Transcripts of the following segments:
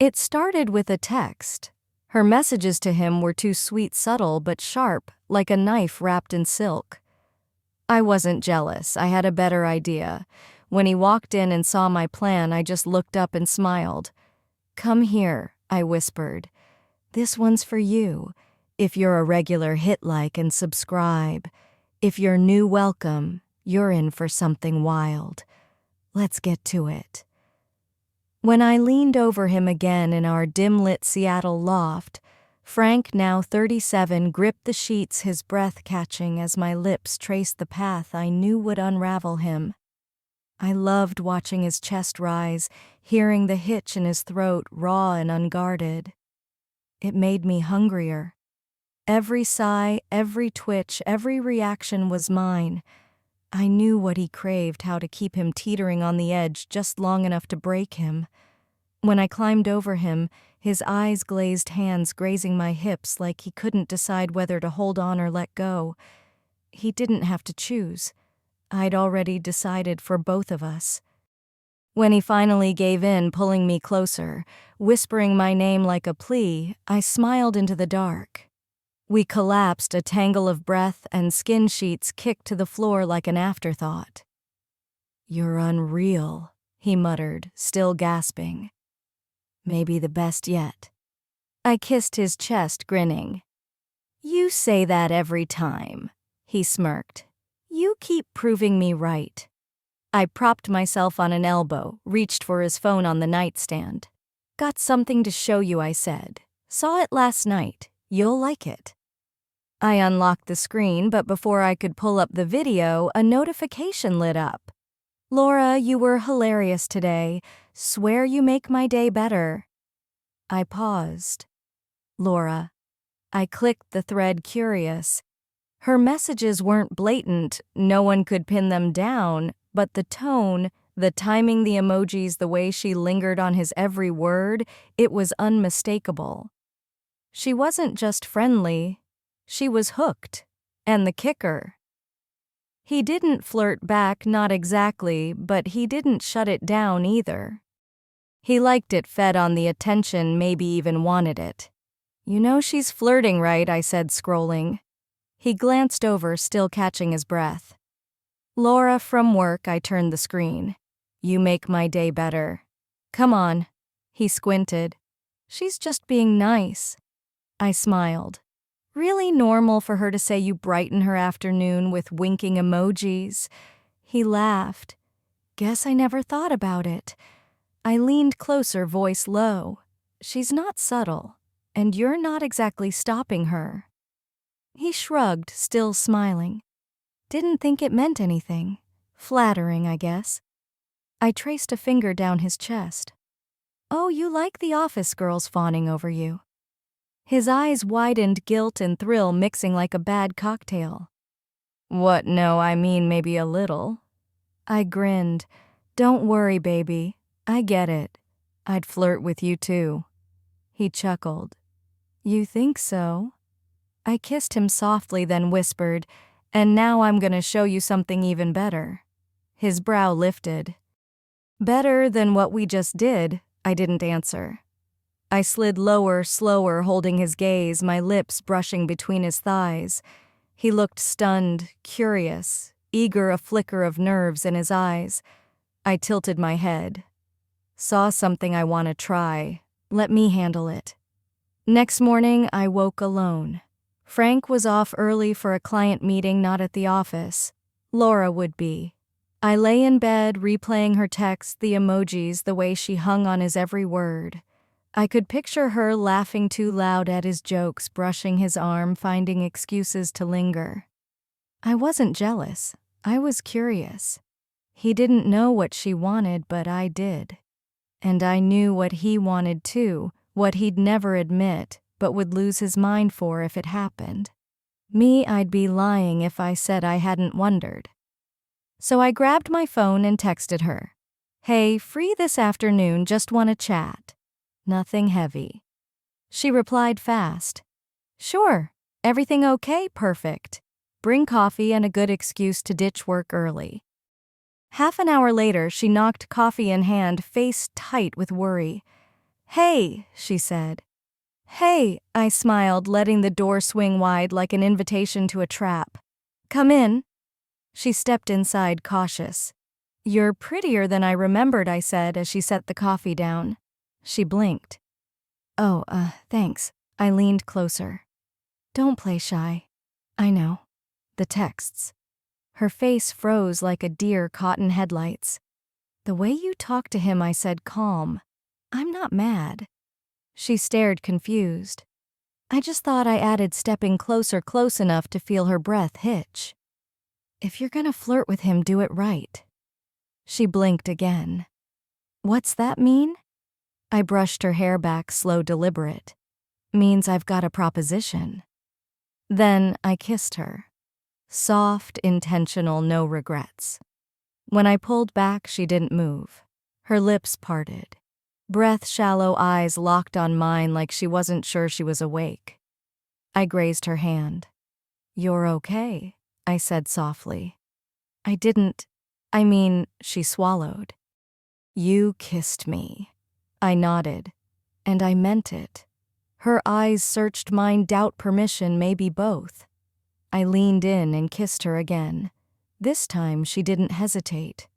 It started with a text. Her messages to him were too sweet, subtle, but sharp, like a knife wrapped in silk. I wasn't jealous. I had a better idea. When he walked in and saw my plan, I just looked up and smiled. "Come here," I whispered. "This one's for you. If you're a regular, hit like and subscribe. If you're new, welcome. You're in for something wild. Let's get to it." When I leaned over him again in our dim-lit Seattle loft, Frank, now 37, gripped the sheets, his breath catching as my lips traced the path I knew would unravel him. I loved watching his chest rise, hearing the hitch in his throat, raw and unguarded. It made me hungrier. Every sigh, every twitch, every reaction was mine. I knew what he craved, how to keep him teetering on the edge just long enough to break him. When I climbed over him, his eyes glazed, hands grazing my hips like he couldn't decide whether to hold on or let go. He didn't have to choose. I'd already decided for both of us. When he finally gave in, pulling me closer, whispering my name like a plea, I smiled into the dark. We collapsed, a tangle of breath and skin sheets kicked to the floor like an afterthought. "You're unreal," he muttered, still gasping. "Maybe the best yet." I kissed his chest, grinning. "You say that every time," he smirked. "You keep proving me right." I propped myself on an elbow, reached for his phone on the nightstand. "Got something to show you," I said. "Saw it last night. You'll like it." I unlocked the screen, but before I could pull up the video, a notification lit up. "Laura, you were hilarious today. Swear you make my day better." I paused. Laura. I clicked the thread, curious. Her messages weren't blatant, no one could pin them down, but the tone, the timing, the emojis, the way she lingered on his every word, it was unmistakable. She wasn't just friendly. She was hooked. And the kicker. He didn't flirt back, not exactly, but he didn't shut it down either. He liked it, fed on the attention, maybe even wanted it. "You know she's flirting, right?" I said, scrolling. He glanced over, still catching his breath. "Laura, from work," I turned the screen. "You make my day better." "Come on." He squinted. "She's just being nice." I smiled. Really normal for her to say you brighten her afternoon with winking emojis. He laughed. "Guess I never thought about it." I leaned closer, voice low. "She's not subtle, and you're not exactly stopping her." He shrugged, still smiling. "Didn't think it meant anything. Flattering, I guess." I traced a finger down his chest. "Oh, you like the office girls fawning over you." His eyes widened, guilt and thrill mixing like a bad cocktail. "What? No, I mean maybe a little." I grinned. "Don't worry, baby. I get it. I'd flirt with you too." He chuckled. "You think so?" I kissed him softly, then whispered, "And now I'm gonna show you something even better." His brow lifted. "Better than what we just did?" I didn't answer. I slid lower, slower, holding his gaze, my lips brushing between his thighs. He looked stunned, curious, eager, a flicker of nerves in his eyes. I tilted my head. "Saw something I want to try. Let me handle it." Next morning, I woke alone. Frank was off early for a client meeting, not at the office. Laura would be. I lay in bed, replaying her texts, the emojis, the way she hung on his every word. I could picture her laughing too loud at his jokes, brushing his arm, finding excuses to linger. I wasn't jealous. I was curious. He didn't know what she wanted, but I did. And I knew what he wanted too, what he'd never admit, but would lose his mind for if it happened. Me, I'd be lying if I said I hadn't wondered. So I grabbed my phone and texted her. "Hey, free this afternoon, just want to chat. Nothing heavy." She replied fast. "Sure. Everything okay? Perfect. Bring coffee and a good excuse to ditch work early." Half an hour later, she knocked, coffee in hand, face tight with worry. "Hey," she said. "Hey," I smiled, letting the door swing wide like an invitation to a trap. "Come in." She stepped inside, cautious. "You're prettier than I remembered," I said as she set the coffee down. She blinked. "Oh, thanks." I leaned closer. "Don't play shy." "I know." The texts. Her face froze like a deer caught in headlights. "The way you talk to him," I said, calm. "I'm not mad." She stared, confused. I just thought I added stepping closer close enough to feel her breath hitch. "If you're gonna flirt with him, do it right." She blinked again. "What's that mean?" I brushed her hair back, slow, deliberate. "Means I've got a proposition." Then I kissed her. Soft, intentional, no regrets. When I pulled back, she didn't move. Her lips parted. Breath-shallow eyes locked on mine like she wasn't sure she was awake. I grazed her hand. "You're okay," I said softly. "I didn't. She swallowed. "You kissed me." I nodded. And I meant it. Her eyes searched mine, doubt, permission, maybe both. I leaned in and kissed her again. This time she didn't hesitate.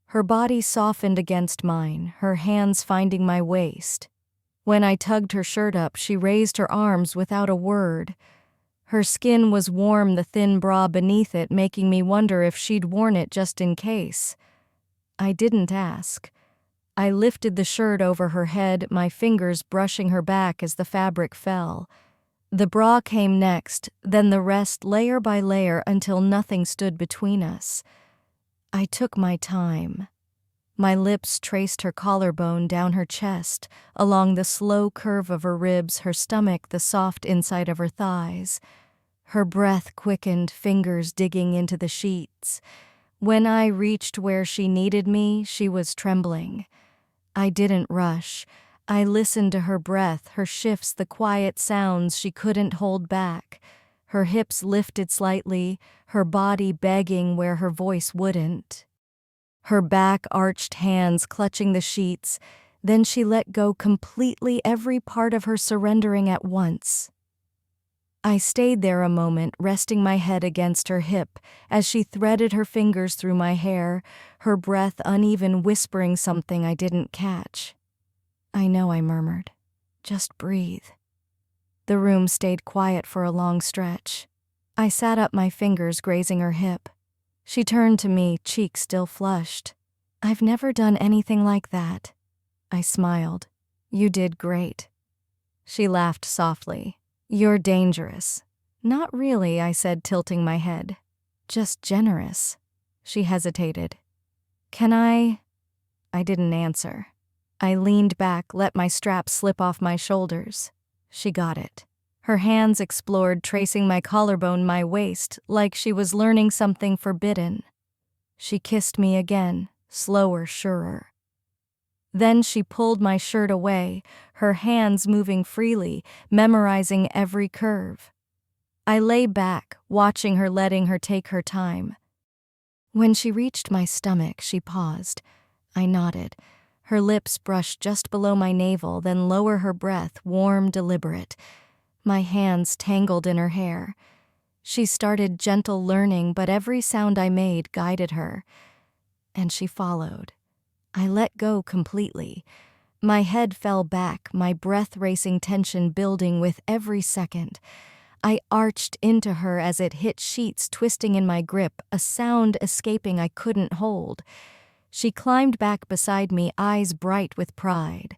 Her body softened against mine, her hands finding my waist. When I tugged her shirt up, she raised her arms without a word. Her skin was warm, the thin bra beneath it making me wonder if she'd worn it just in case. I didn't ask. I lifted the shirt over her head, my fingers brushing her back as the fabric fell. The bra came next, then the rest, layer by layer, until nothing stood between us. I took my time. My lips traced her collarbone down her chest, along the slow curve of her ribs, her stomach, the soft inside of her thighs. Her breath quickened, fingers digging into the sheets. When I reached where she needed me, she was trembling. I didn't rush. I listened to her breath, her shifts, the quiet sounds she couldn't hold back. Her hips lifted slightly, her body begging where her voice wouldn't. Her back arched, hands clutching the sheets. Then she let go completely, every part of her surrendering at once. I stayed there a moment, resting my head against her hip as she threaded her fingers through my hair, her breath uneven, whispering something I didn't catch. "I know," I murmured. "Just breathe." The room stayed quiet for a long stretch. I sat up, my fingers grazing her hip. She turned to me, cheeks still flushed. "I've never done anything like that." I smiled. "You did great." She laughed softly. "You're dangerous." "Not really," I said, tilting my head. "Just generous." She hesitated. "Can I?" I didn't answer. I leaned back, let my strap slip off my shoulders. She got it. Her hands explored, tracing my collarbone, my waist, like she was learning something forbidden. She kissed me again, slower, surer. Then she pulled my shirt away, her hands moving freely, memorizing every curve. I lay back, watching her, letting her take her time. When she reached my stomach, she paused. I nodded. Her lips brushed just below my navel, then lower her breath, warm, deliberate. My hands tangled in her hair. She started gentle learning, but every sound I made guided her. And she followed. I let go completely. My head fell back, my breath racing, tension building with every second. I arched into her as it hit sheets, twisting in my grip, a sound escaping I couldn't hold. She climbed back beside me, eyes bright with pride.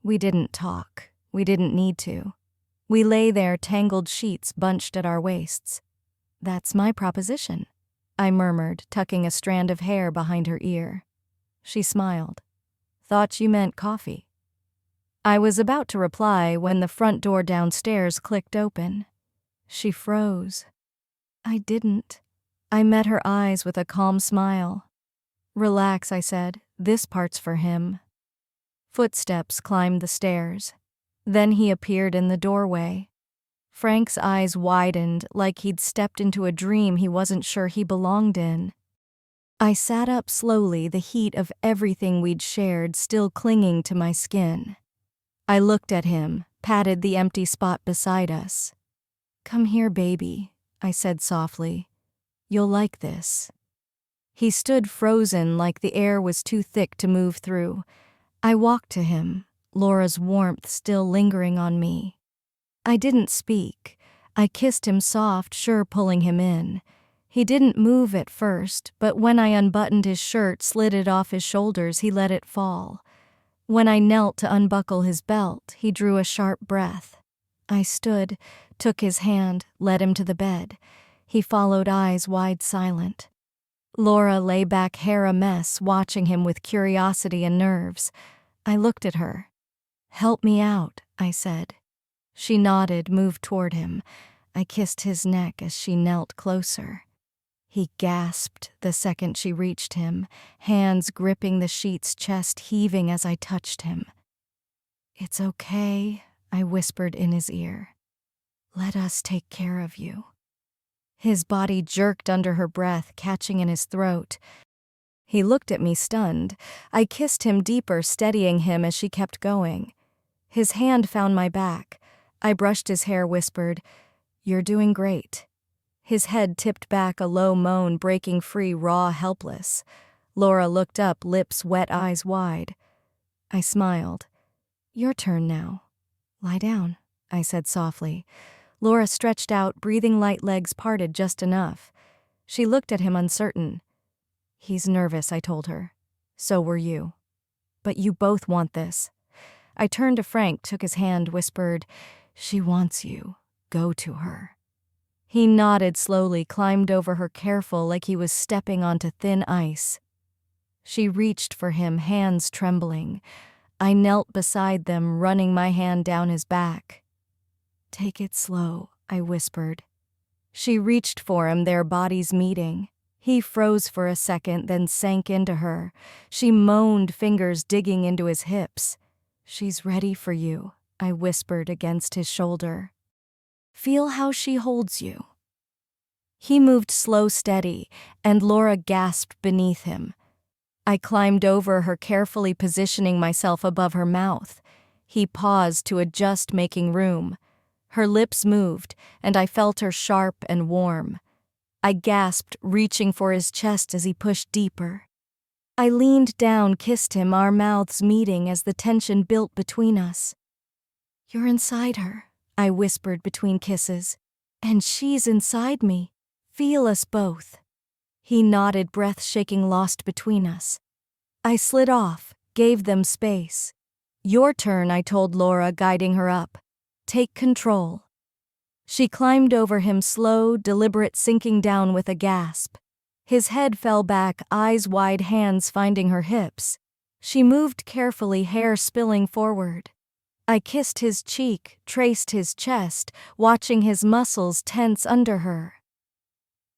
We didn't talk. We didn't need to. We lay there, tangled sheets bunched at our waists. "That's my proposition," I murmured, tucking a strand of hair behind her ear. She smiled. "Thought you meant coffee." I was about to reply when the front door downstairs clicked open. She froze. I didn't. I met her eyes with a calm smile. "Relax," I said. "This part's for him." Footsteps climbed the stairs. Then he appeared in the doorway. Frank's eyes widened like he'd stepped into a dream he wasn't sure he belonged in. I sat up slowly, the heat of everything we'd shared still clinging to my skin. I looked at him, patted the empty spot beside us. "Come here, baby," I said softly. "You'll like this." He stood frozen like the air was too thick to move through. I walked to him, Laura's warmth still lingering on me. I didn't speak. I kissed him soft, sure pulling him in. He didn't move at first, but when I unbuttoned his shirt, slid it off his shoulders, he let it fall. When I knelt to unbuckle his belt, he drew a sharp breath. I stood, took his hand, led him to the bed. He followed, eyes wide silent. Laura lay back, hair a mess, watching him with curiosity and nerves. I looked at her. "Help me out," I said. She nodded, moved toward him. I kissed his neck as she knelt closer. He gasped the second she reached him, hands gripping the sheets, chest heaving as I touched him. "It's okay," I whispered in his ear. "Let us take care of you." His body jerked under her breath, catching in his throat. He looked at me stunned. I kissed him deeper, steadying him as she kept going. His hand found my back. I brushed his hair, whispered, "You're doing great." His head tipped back, a low moan breaking free, raw, helpless. Laura looked up, lips wet, eyes wide. I smiled. "Your turn now. Lie down," I said softly. Laura stretched out, breathing light, legs parted just enough. She looked at him uncertain. "He's nervous," I told her. "So were you. But you both want this." I turned to Frank, took his hand, whispered, "She wants you. Go to her." He nodded slowly, climbed over her careful, like he was stepping onto thin ice. She reached for him, hands trembling. I knelt beside them, running my hand down his back. "Take it slow," I whispered. She reached for him, their bodies meeting. He froze for a second, then sank into her. She moaned, fingers digging into his hips. "She's ready for you," I whispered against his shoulder. "Feel how she holds you." He moved slow, steady, and Laura gasped beneath him. I climbed over her, carefully positioning myself above her mouth. He paused to adjust, making room. Her lips moved, and I felt her sharp and warm. I gasped, reaching for his chest as he pushed deeper. I leaned down, kissed him, our mouths meeting as the tension built between us. "You're inside her," I whispered between kisses. "And she's inside me. Feel us both." He nodded, breath shaking, lost between us. I slid off, gave them space. "Your turn," I told Laura, guiding her up. "Take control." She climbed over him, slow, deliberate, sinking down with a gasp. His head fell back, eyes wide, hands finding her hips. She moved carefully, hair spilling forward. I kissed his cheek, traced his chest, watching his muscles tense under her.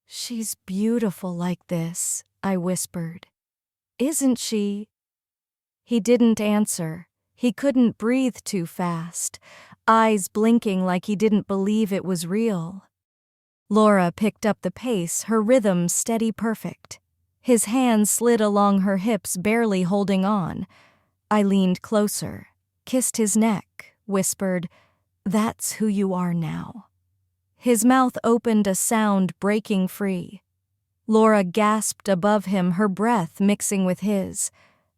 "She's beautiful like this," I whispered. "Isn't she?" He didn't answer. He couldn't breathe too fast, eyes blinking like he didn't believe it was real. Laura picked up the pace, her rhythm steady, perfect. His hands slid along her hips, barely holding on. I leaned closer, kissed his neck, whispered, "That's who you are now." His mouth opened, a sound breaking free. Laura gasped above him, her breath mixing with his.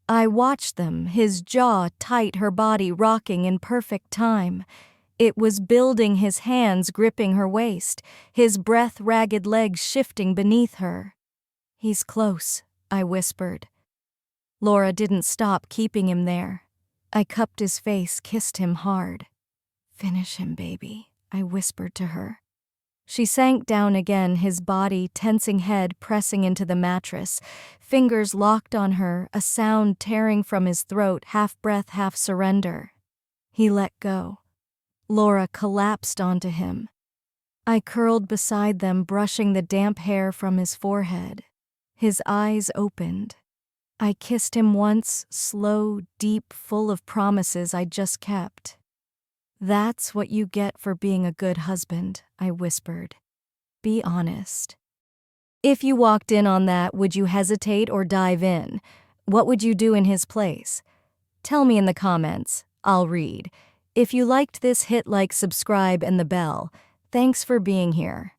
I watched them, his jaw tight, her body rocking in perfect time. It was building, his hands gripping her waist, his breath, ragged legs shifting beneath her. "He's close," I whispered. Laura didn't stop, keeping him there. I cupped his face, kissed him hard. "Finish him, baby," I whispered to her. She sank down again, his body, tensing, head pressing into the mattress, fingers locked on her, a sound tearing from his throat, half breath, half surrender. He let go. Laura collapsed onto him. I curled beside them, brushing the damp hair from his forehead. His eyes opened. I kissed him once, slow, deep, full of promises I just kept. "That's what you get for being a good husband," I whispered. "Be honest." If you walked in on that, would you hesitate or dive in? What would you do in his place? Tell me in the comments. I'll read. If you liked this, hit like, subscribe, and the bell. Thanks for being here.